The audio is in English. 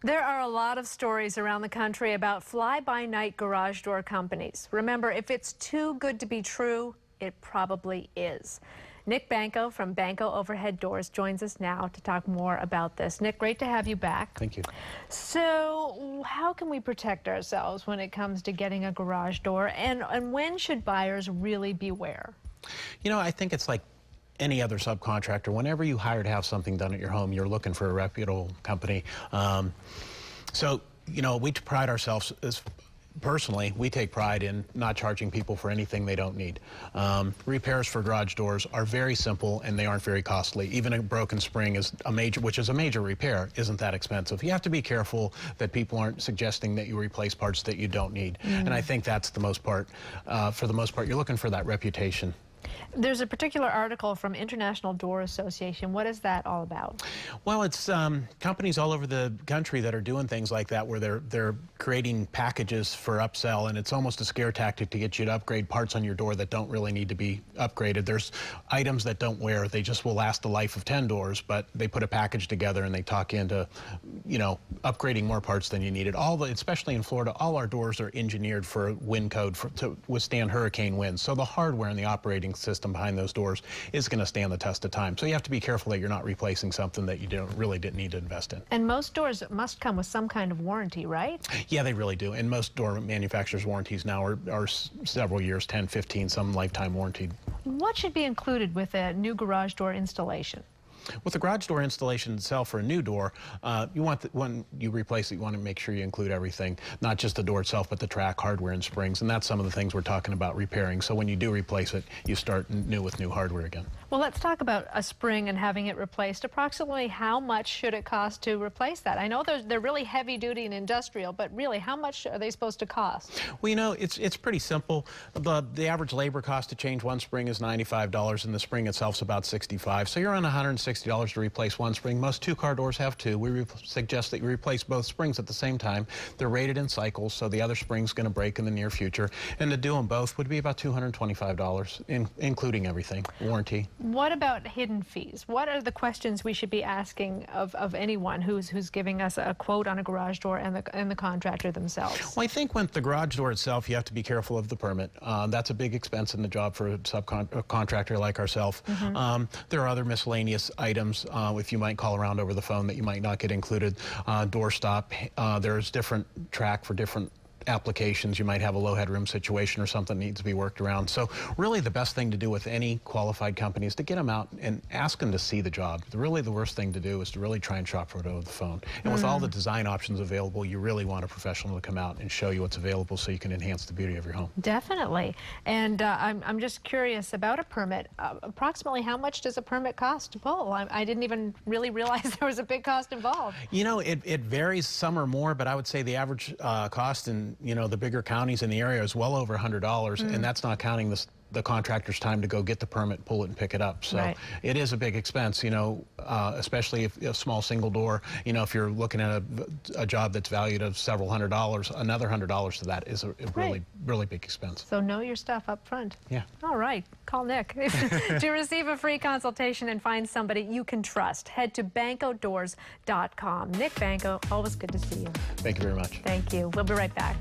There are a lot of stories around the country about fly-by-night garage door companies. Remember, if it's too good to be true, it probably is. Nick Banko from Banko Overhead Doors joins us now to talk more about this. Nick, great to have you back. Thank you. So how can we protect ourselves when it comes to getting a garage door, and when should buyers really beware? You know, I think it's like any other subcontractor. Whenever you hire to have something done at your home, you're looking for a reputable company. So, you know, we pride ourselves as personally, we take pride in not charging people for anything they don't need. Repairs for garage doors are very simple and they aren't very costly. Even a broken spring is which is a major repair, isn't that expensive. You have to be careful that people aren't suggesting that you replace parts that you don't need. And I think that's the most part. For the most part, you're looking for that reputation. There's a particular article from International Door Association. What is that all about? Well, it's companies all over the country that are doing things like that, where they're creating packages for upsell, and it's almost a scare tactic to get you to upgrade parts on your door that don't really need to be upgraded. There's items that don't wear; they just will last the life of 10 doors, but they put a package together and they talk into, you know, upgrading more parts than you needed. Especially in Florida, all our doors are engineered for wind code to withstand hurricane winds. So the hardware and the operating system behind those doors is going to stand the test of time. So you have to be careful that you're not replacing something that you really didn't need to invest in. And most doors must come with some kind of warranty, right? Yeah, they really do. And most door manufacturers' warranties now are several years, 10, 15, some lifetime warranty. What should be included with a new garage door installation? With the garage door installation itself for a new door, when you replace it, you want to make sure you include everything, not just the door itself, but the track, hardware, and springs. And that's some of the things we're talking about repairing. So when you do replace it, you start new with new hardware again. Well, let's talk about a spring and having it replaced. Approximately how much should it cost to replace that? I know they're really heavy duty and industrial, but really, how much are they supposed to cost? Well, you know, it's pretty simple. The average labor cost to change one spring is $95, and the spring itself is about $65. So you're on $160 to replace one spring. Most two-car doors have two. We suggest that you replace both springs at the same time. They're rated in cycles, so the other spring's going to break in the near future. And to do them both would be about $225, including everything, warranty. What about hidden fees? What are the questions we should be asking of anyone who's giving us a quote on a garage door and the contractor themselves? Well, I think with the garage door itself, you have to be careful of the permit. That's a big expense in the job for a subcontractor like ourselves. There are other miscellaneous items, if you might call around over the phone, that you might not get included. Door stop, there's different track for different applications. You might have a low headroom situation or something that needs to be worked around. So really the best thing to do with any qualified company is to get them out and ask them to see the job. Really the worst thing to do is to really try and shop for it over the phone. And with all the design options available, you really want a professional to come out and show you what's available so you can enhance the beauty of your home. Definitely. And I'm just curious about a permit. Approximately how much does a permit cost to pull? I didn't even really realize there was a big cost involved. You know, it varies. Some are more, but I would say the average cost in, you know, the bigger counties in the area is well over $100, and that's not counting the contractor's time to go get the permit, pull it, and pick it up. So it is a big expense, you know, especially if a small single door, you know, if you're looking at a job that's valued at several $100s, another $100 to that is a really big expense. So know your stuff up front. Yeah. All right. Call Nick. To receive a free consultation and find somebody you can trust, head to bankodoors.com. Nick Banko, always good to see you. Thank you very much. Thank you. We'll be right back.